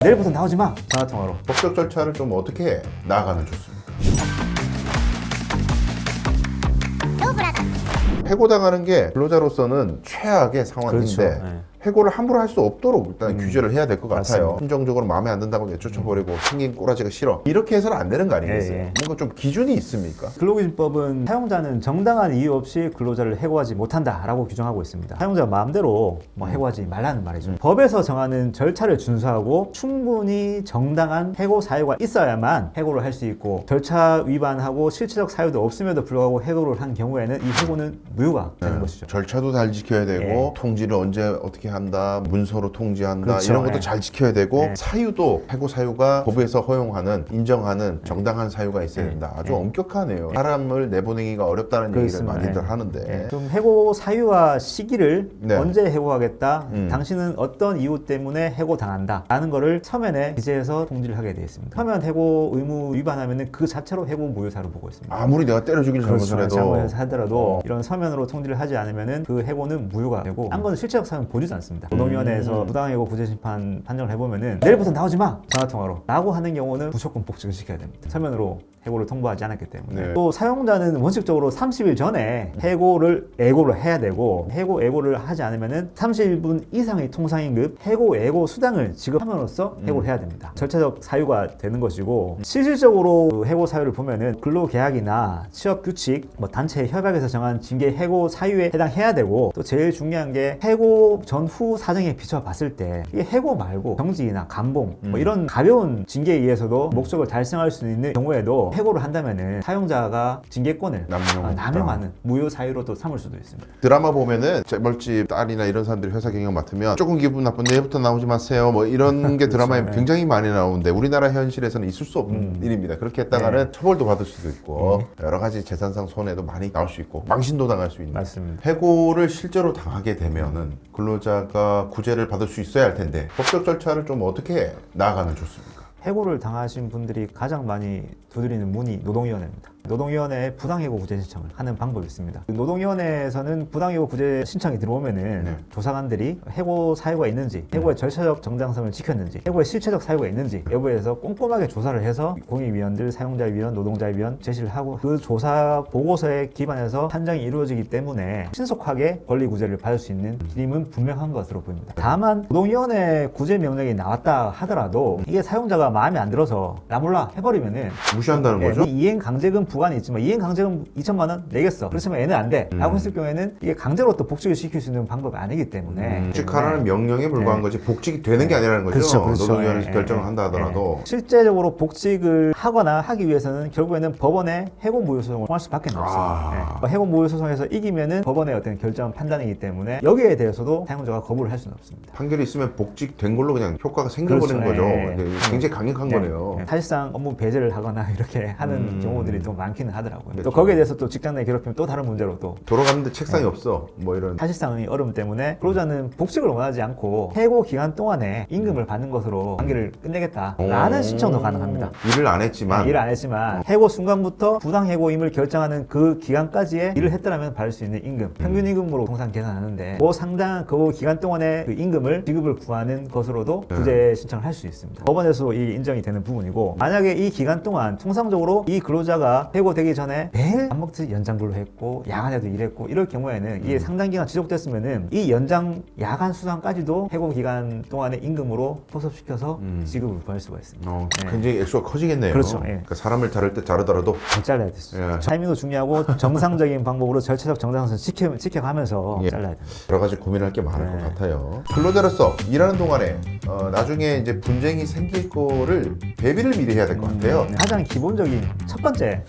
내일부터 나오지 마! 전화통화로. 법적 절차를 좀 어떻게 나아가면 좋습니까? 해고당하는 게 근로자로서는 최악의 상황인데 그렇죠. 네. 해고를 함부로 할 수 없도록 일단 규제를 해야 될 것 같아요. 맞습니다. 심정적으로 마음에 안 든다고 내쫓아버리고 생긴 꼬라지가 싫어. 이렇게 해서는 안 되는 거 아니겠어요? 예, 예. 뭔가 좀 기준이 있습니까? 근로기준법은 사용자는 정당한 이유 없이 근로자를 해고하지 못한다라고 규정하고 있습니다. 사용자 마음대로 해고하지 말라는 말이죠. 법에서 정하는 절차를 준수하고 충분히 정당한 해고 사유가 있어야만 해고를 할 수 있고, 절차 위반하고 실체적 사유도 없음에도 불구하고 해고를 한 경우에는 이 해고는 무효가 되는 것이죠. 절차도 잘 지켜야 되고 통지를 언제 어떻게 한다, 문서로 통지한다, 그렇죠. 이런 것도 예. 잘 지켜야 되고 예. 사유도 해고 사유가 법에서 허용하는 인정하는 정당한 사유가 있어야 된다. 아주 엄격하네요. 사람을 내보내기가 어렵다는 그렇습니다. 얘기를 많이들 예. 하는데 좀 해고 사유와 시기를 네. 언제 해고하겠다, 음. 당신은 어떤 이유 때문에 해고당한다 라는 거를 서면에 기재해서 통지를 하게 되어 있습니다. 서면 해고 의무 위반하면 그 자체로 해고 무효사로 보고 있습니다. 아무리 내가 때려 죽일 잘못을 해도 잘못해서 하더라도 이런 서면으로 통지를 하지 않으면 그 해고는 무효가 되고, 한 건은 실체적 사유는 보지도 않습니다. 노동위원회에서 부당해고 구제심판 판정을 해보면은 내일부터 나오지 마! 전화통화로 라고 하는 경우는 무조건 복직을 시켜야 됩니다. 서면으로 해고를 통보하지 않았기 때문에. 네. 또 사용자는 원칙적으로 30일 전에 예고를 해야 되고, 예고를 하지 않으면은 30분 이상의 통상임금 예고 수당을 지급함으로써 해고를 해야 됩니다. 절차적 사유가 되는 것이고, 실질적으로 그 해고 사유를 보면은 근로계약이나 취업규칙, 단체 협약에서 정한 징계 해고 사유에 해당해야 되고, 또 제일 중요한 게 해고 전후 사정에 비춰 봤을 때 이게 해고 말고 정직이나 감봉 이런 가벼운 징계에 의해서도 목적을 달성할 수 있는 경우에도 해고를 한다면은 사용자가 징계권을 남용하는 무효 사유로도 삼을 수도 있습니다. 드라마 보면은 재벌집 딸이나 이런 사람들이 회사 경영 맡으면 조금 기분 나쁜데 내일부터 나오지 마세요 이런 게 드라마에 그렇죠. 굉장히 많이 나오는데 우리나라 현실에서는 있을 수 없는 일입니다. 그렇게 했다가는 처벌도 받을 수도 있고 여러 가지 재산상 손해도 많이 나올 수 있고 망신도 당할 수 있는. 맞습니다. 해고를 실제로 당하게 되면은 근로자가 구제를 받을 수 있어야 할 텐데 법적 절차를 좀 어떻게 나아가면 좋습니까? 해고를 당하신 분들이 가장 많이 두드리는 문이 노동위원회입니다. 노동위원회에 부당해고 구제 신청을 하는 방법이 있습니다. 노동위원회에서는 부당해고 구제 신청이 들어오면은 네. 조사관들이 해고 사유가 있는지, 해고의 절차적 정당성을 지켰는지, 해고의 실체적 사유가 있는지 여부에서 꼼꼼하게 조사를 해서 공익위원들, 사용자위원, 노동자위원 제시를 하고, 그 조사 보고서에 기반해서 판정이 이루어지기 때문에 신속하게 권리 구제를 받을 수 있는 길임은 분명한 것으로 보입니다. 다만 노동위원회 구제 명령이 나왔다 하더라도 이게 사용자가 마음에 안 들어서 나몰라 해버리면은 무시한다는 거죠? 이행 강제금 부과는 있지만 이행 강제금 2천만 원 내겠어. 그렇지만 얘는 안 돼. 라고 했을 경우에는 이게 강제로 또 복직을 시킬 수 있는 방법이 아니기 때문에. 복직하라는 명령에 불과한 거지 복직이 되는 게 아니라는 거죠. 그렇죠, 그렇죠. 노동위원회에서 예, 결정을 예, 한다 하더라도. 실제적으로 복직을 하거나 하기 위해서는 결국에는 법원에 해고 무효 소송을 통할 수밖에 없어요. 해고 무효 소송에서 이기면은 법원의 어떤 결정 판단이기 때문에 여기에 대해서도 사용자가 거부를 할 수는 없습니다. 판결이 있으면 복직된 걸로 그냥 효과가 생겨버리는 그렇죠. 거죠. 예, 예. 굉장히 강력한 거네요. 사실상 업무 배제를 하거나 이렇게 하는 경우들이 좀 많기는 하더라고요. 또 거기에 대해서 또 직장 내 괴롭히면 또 다른 문제로 또 돌아가는데 책상이 없어. 이런. 사실상의 어려움 때문에 근로자는 복직을 원하지 않고 해고 기간 동안에 임금을 받는 것으로 관계를 끝내겠다라는 신청도 가능합니다. 일을 안 했지만. 일을 안 했지만 해고 순간부터 부당 해고임을 결정하는 그 기간까지의 일을 했더라면 받을 수 있는 임금, 평균 임금으로 통상 계산하는데 그 상당 그 기간 동안의 그 임금을 지급을 구하는 것으로도 구제 신청을 할 수 있습니다. 법원에서 이 인정이 되는 부분이고, 만약에 이 기간 동안 통상적으로 이 근로자가 해고되기 전에 매일 밥 먹듯이 연장 근로했고 야간에도 일했고 이럴 경우에는 이게 상당 기간 지속됐으면은 이 연장 야간 수당까지도 해고 기간 동안의 임금으로 포섭시켜서 지급을 구할 수가 있습니다. 굉장히 액수가 커지겠네요. 그렇죠. 예. 그러니까 사람을 자를 때 자르더라도 잘라야 되죠. 예. 타이밍도 중요하고 정상적인 방법으로 절차적 정당성 지켜가면서 잘라야 됩니다. 여러 가지 고민할 게 많을 네. 것 같아요. 근로자로서 일하는 동안에 나중에 이제 분쟁이 생길 거를 대비를 미리 해야 될 것 같아요. 가장 기본적인 첫 번째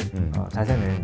자세는